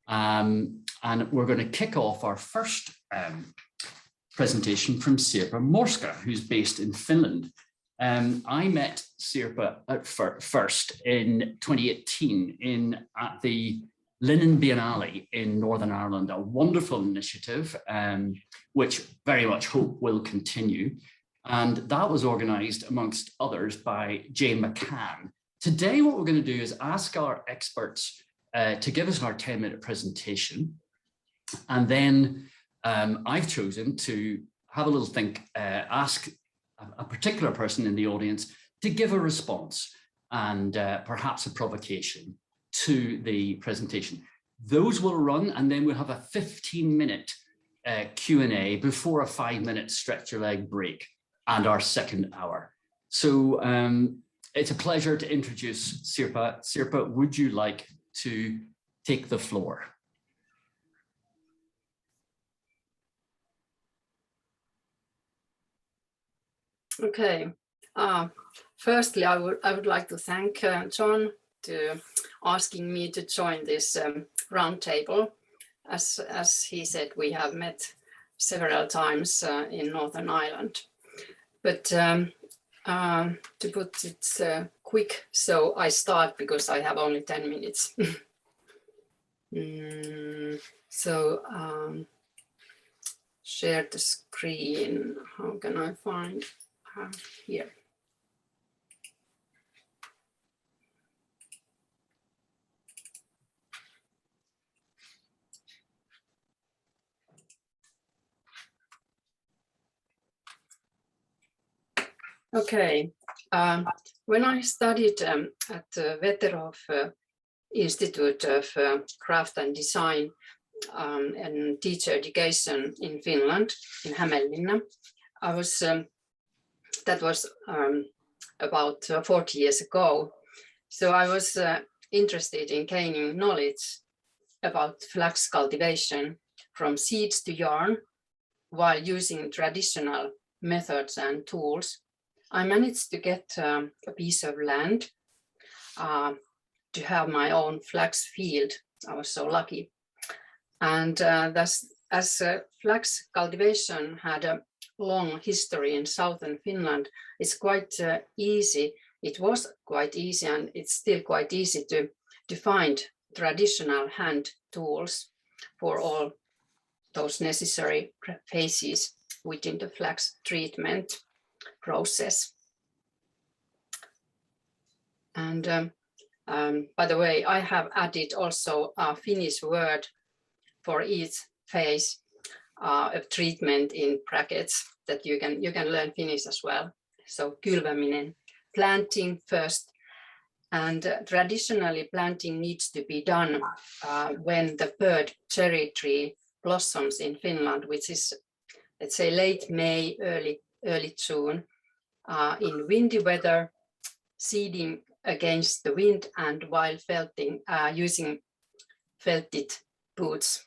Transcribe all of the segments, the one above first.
And we're going to kick off our first presentation from Sirpa Morsky, who's based in Finland. I met Sirpa at first in 2018 at the Linen Biennale in Northern Ireland, a wonderful initiative, which very much hope will continue. And that was organised, amongst others, by Jane McCann. Today, what we're going to do is ask our experts to give us our 10-minute presentation. And then I've chosen to have a little think, ask a particular person in the audience to give a response and perhaps a provocation to the presentation. Those will run, and then we'll have a 15-minute Q&A before a 5-minute stretch your leg break and our second hour. So it's a pleasure to introduce Sirpa. Sirpa, would you like to take the floor? Okay. Firstly, I would like to thank John to asking me to join this roundtable. As he said, we have met several times in Northern Ireland. But to put it quick, so I start because I have only 10 minutes. Share the screen. How can I find here? Okay, when I studied at the Veterov Institute of Craft and Design and Teacher Education in Finland, in Hämeenlinna, that was about 40 years ago. So I was interested in gaining knowledge about flax cultivation from seeds to yarn while using traditional methods and tools. I managed to get a piece of land to have my own flax field. I was so lucky. And thus, as flax cultivation had a long history in southern Finland, it's quite easy. It was quite easy, and it's still quite easy to find traditional hand tools for all those necessary phases within the flax treatment process. And by the way, I have added also a Finnish word for each phase of treatment in brackets that you can learn Finnish as well. So kylväminen, planting first, and traditionally planting needs to be done when the bird cherry tree blossoms in Finland, which is, let's say, late May, early June, in windy weather, seeding against the wind, and while felting, using felted boots.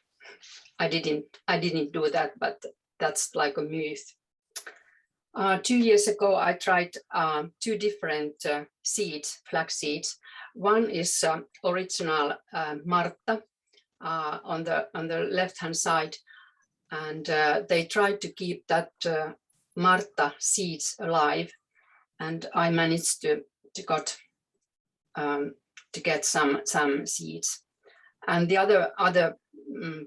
I didn't do that, but that's like a myth. 2 years ago, I tried 2 different seeds, flax seeds. One is original Martta on the left-hand side, and they tried to keep that Martta seeds alive, and I managed to get some seeds. And the other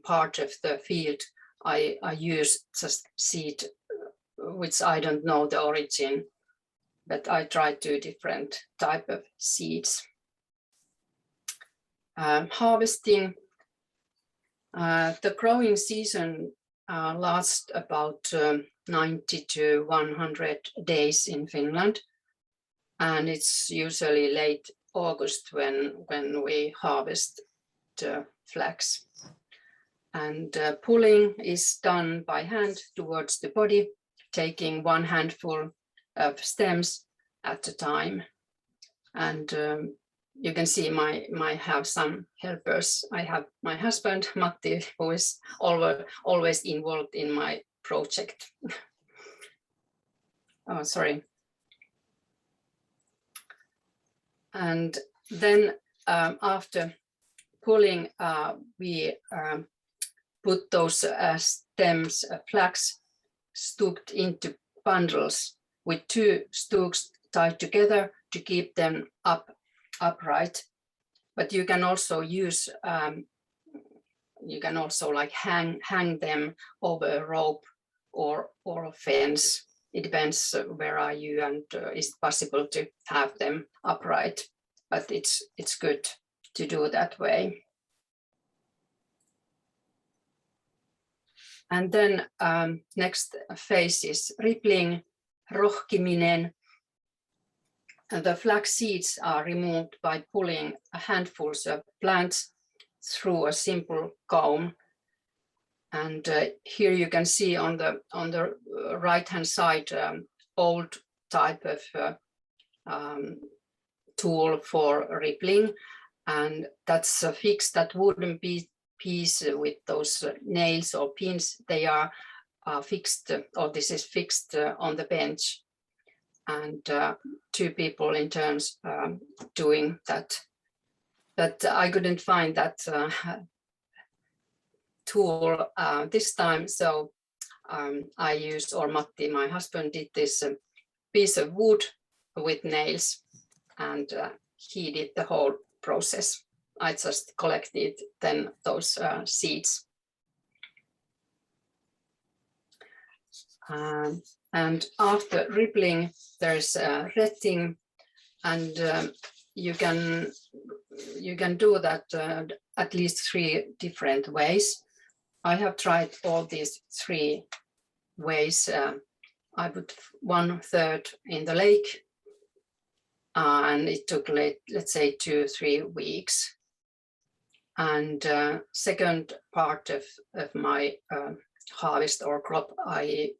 part of the field, I use just seed, which I don't know the origin, but I tried 2 different type of seeds. Harvesting, the growing season lasts about 90 to 100 days in Finland, and it's usually late August when we harvest the flax. And pulling is done by hand towards the body, taking 1 handful of stems at a time. And you can see I have some helpers. I have my husband, Matty, who is always involved in my project. Oh, sorry. And then after pulling, we put those stems, flax, stooked into bundles with 2 stooks tied together to keep them upright. But you can also use, you can also like hang them over a rope or a fence. It depends where are you, and it's possible to have them upright, but it's good to do that way. And then next phase is rippling, rohkiminen. And the flax seeds are removed by pulling handfuls of plants through a simple comb. And here you can see on the right-hand side, old type of tool for rippling, and that's fixed. That wooden piece with those nails or pins. They are fixed, or this is fixed on the bench, and 2 people in turns doing that. But I couldn't find that tool this time, so I used, or Matty, my husband, did this piece of wood with nails, and he did the whole process. I just collected then those seeds. And after rippling, there's retting, and you can do that at least 3 different ways. I have tried all these 3 ways. I put 1/3 in the lake, and it took, let's say, 2-3 weeks. And second part of my harvest or crop, I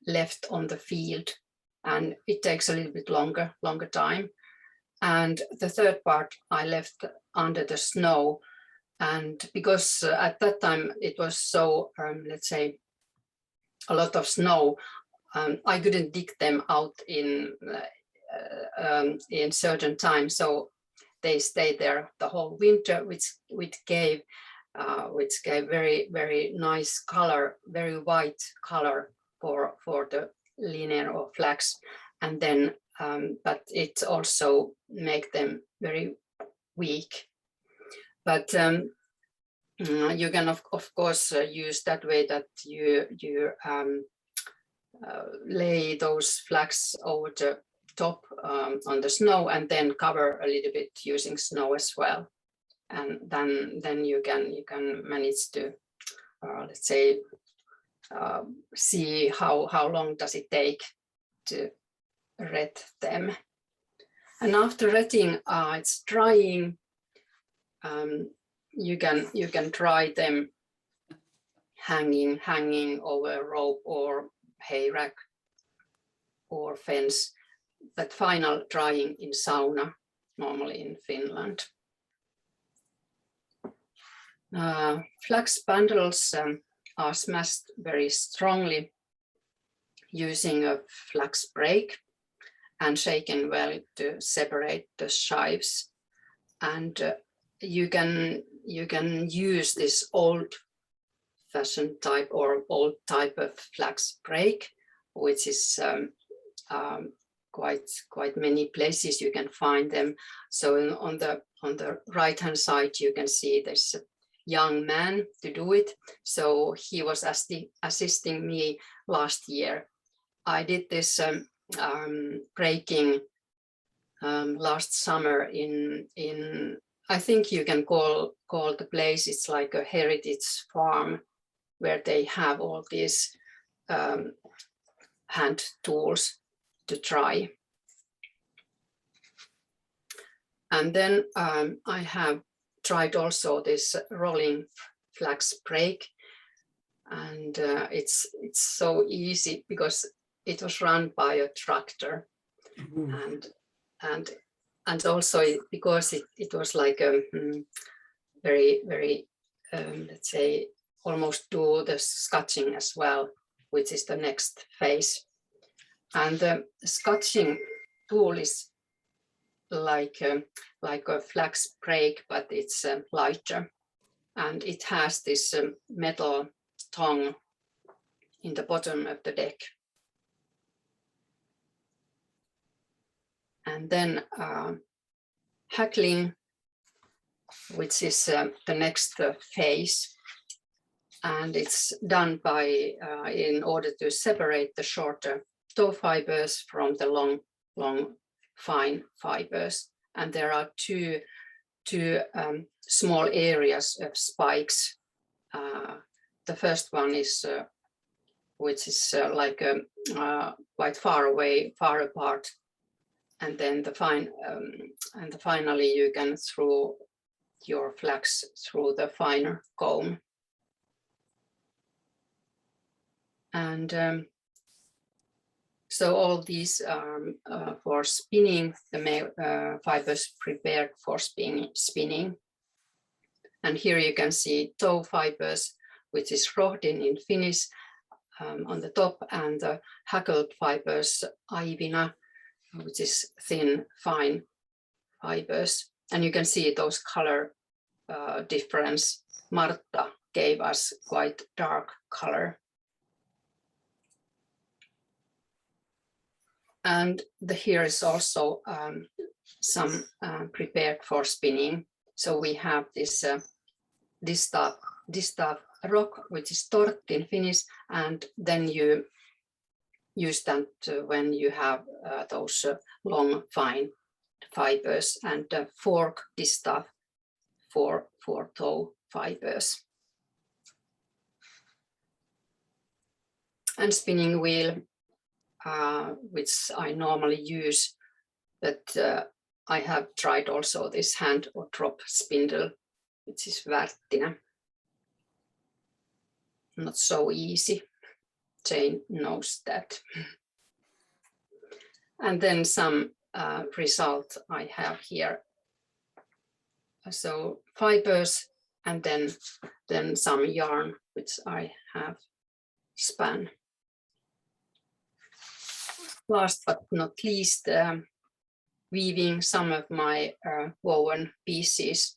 left on the field, and it takes a little bit longer time. And the third part I left under the snow, and because at that time it was so, let's say, a lot of snow, I couldn't dig them out in certain time, so they stayed there the whole winter, which gave very, very nice color, very white color for the linen or flax. And then but it also make them very weak. But you can of course use that way, that you lay those flax over the top on the snow, and then cover a little bit using snow as well, and then you can manage to let's say see how long does it take to ret them. And after retting, it's drying. You can dry them hanging over a rope or hay rack or fence, but final drying in sauna, normally in Finland. Flax bundles are smashed very strongly using a flax brake and shaken well to separate the chives. And you can use this old-fashioned type or old type of flax brake, which is quite many places you can find them. So on the right-hand side, you can see there's a young man to do it. So he was assisting me last year. I did this breaking last summer in I think you can call the place, it's like a heritage farm where they have all these hand tools to try. And then I have tried also this rolling flax brake, and it's so easy because it was run by a tractor. And also because it was like a very, very let's say almost do the scotching as well, which is the next phase. And the scotching tool is like a flax brake, but it's lighter, and it has this metal tongue in the bottom of the deck. And then hackling, which is the next phase, and it's done by in order to separate the shorter tow fibers from the long fine fibers. And there are two small areas of spikes. The first one is which is like quite far away, far apart, and then finally you can throw your flax through the finer comb. And so all these are for spinning, the fibers prepared for spinning. And here you can see tow fibers, which is rohdin in Finnish, on the top, and the hackled fibers, aivina, which is thin, fine fibers. And you can see those color difference. Marta gave us quite dark color. And here is also some prepared for spinning. So we have this stuff rock, which is tort in Finnish, and then you use that when you have those long fine fibers, and fork distaff for tow fibers. And spinning wheel, which I normally use, but I have tried also this hand or drop spindle, which is värttinä. Not so easy. Jane knows that. And then some result I have here. So fibers, and then some yarn, which I have spun. Last but not least, weaving some of my woven pieces,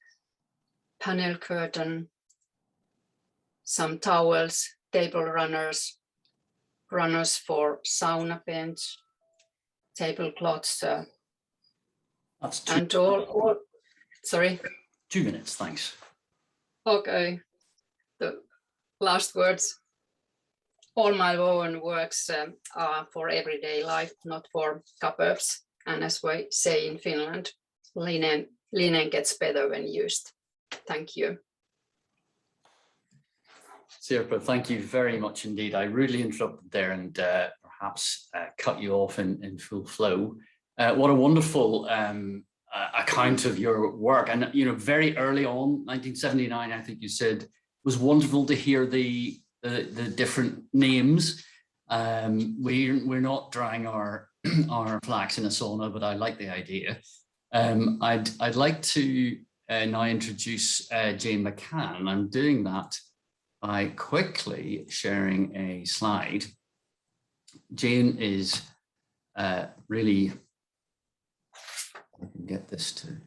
panel curtain, some towels, table runners, runners for sauna bench, tablecloths, and all. Sorry. 2 minutes, thanks. Okay. The last words. All my woven works are for everyday life, not for cupboards. And as we say in Finland, linen gets better when used. Thank you. Sirpa, thank you very much indeed. I rudely interrupted there and perhaps cut you off in full flow. What a wonderful account of your work. And, you know, very early on, 1979, I think you said, it was wonderful to hear the different names. We're not drying our flax in a sauna, but I like the idea. I'd like to now introduce Jane McCann. I'm doing that by quickly sharing a slide. Jane is really, I can get this to,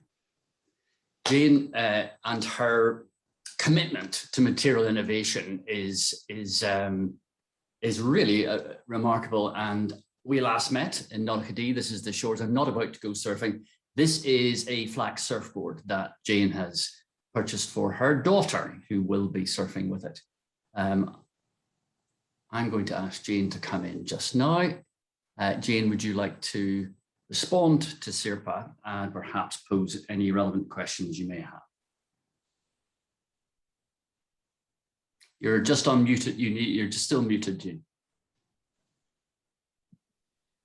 Jane and her commitment to material innovation is really remarkable. And we last met in Nonagadee. This is the shores. I'm not about to go surfing. This is a flax surfboard that Jane has purchased for her daughter, who will be surfing with it. I'm going to ask Jane to come in just now. Jane, would you like to respond to Sirpa and perhaps pose any relevant questions you may have? You're just unmuted. You're just still muted, Jane.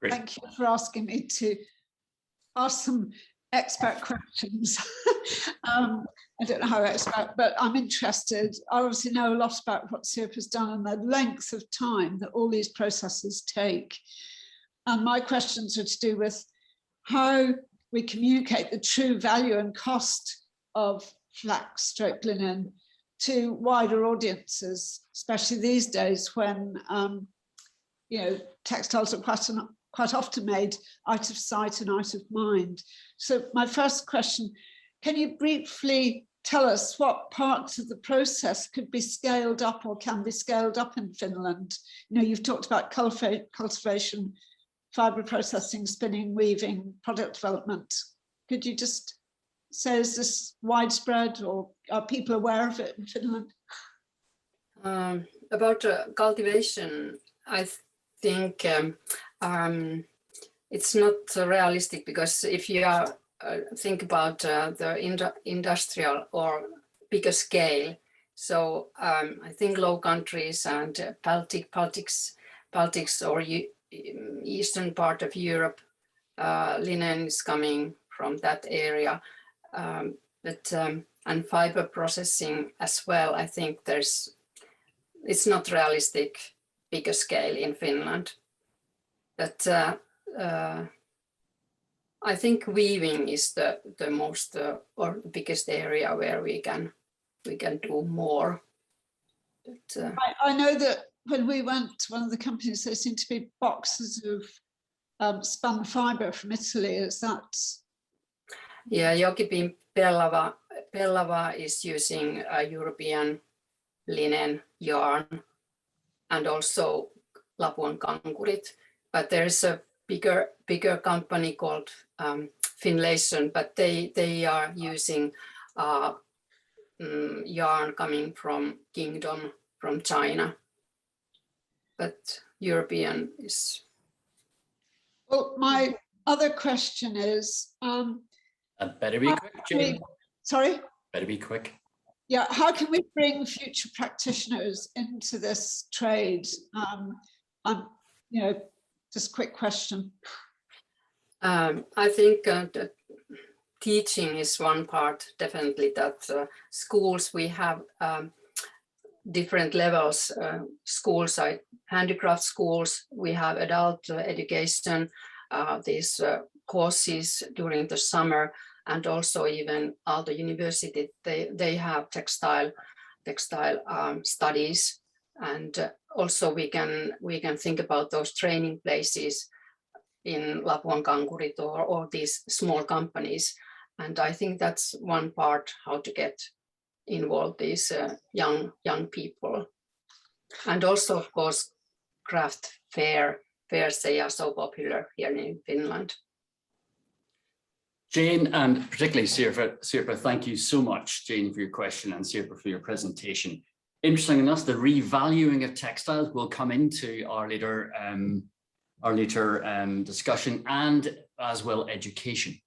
Great. Thank you for asking me to ask some expert questions. I don't know how expert, but I'm interested. I obviously know a lot about what Sirpa's done and the length of time that all these processes take. And my questions are to do with how we communicate the true value and cost of flax / linen to wider audiences, especially these days when you know, textiles are quite an quite often made out of sight and out of mind. So my first question, can you briefly tell us what parts of the process could be scaled up or can be scaled up in Finland? You know, you've talked about cultivation, fibre processing, spinning, weaving, product development. Could you just say, is this widespread or are people aware of it in Finland? About cultivation, I think it's not realistic, because if you think about the industrial or bigger scale, so I think Low Countries and Baltics or eastern part of Europe, linen is coming from that area, and fiber processing as well. I think it's not realistic bigger scale in Finland, but I think weaving is the most or the biggest area where we can do more. But, I know that when we went to one of the companies, there seemed to be boxes of spun fibre from Italy. Is that? Yeah, Jokipin Pellava is using European linen yarn, and also Lapuan Kankurit. But there's a bigger company called FINLAND, but they are using yarn coming from Kingdom, from China. But European is. Well, my other question is. Better be quick, Jane. Sorry? Better be quick. Yeah, how can we bring future practitioners into this trade? You know, just quick question. I think that teaching is one part, definitely, that schools, we have different levels. Schools like handicraft schools, we have adult education, these courses during the summer, and also even Aalto University, they have textile studies, and also we can think about those training places in Lapuan Kankurit or these small companies, and I think that's one part how to get involved these young people, and also of course craft fairs, they are so popular here in Finland. Jane, and particularly Sirpa, thank you so much, Jane, for your question, and Sirpa for your presentation. Interesting enough, the revaluing of textiles will come into our later discussion, and as well education.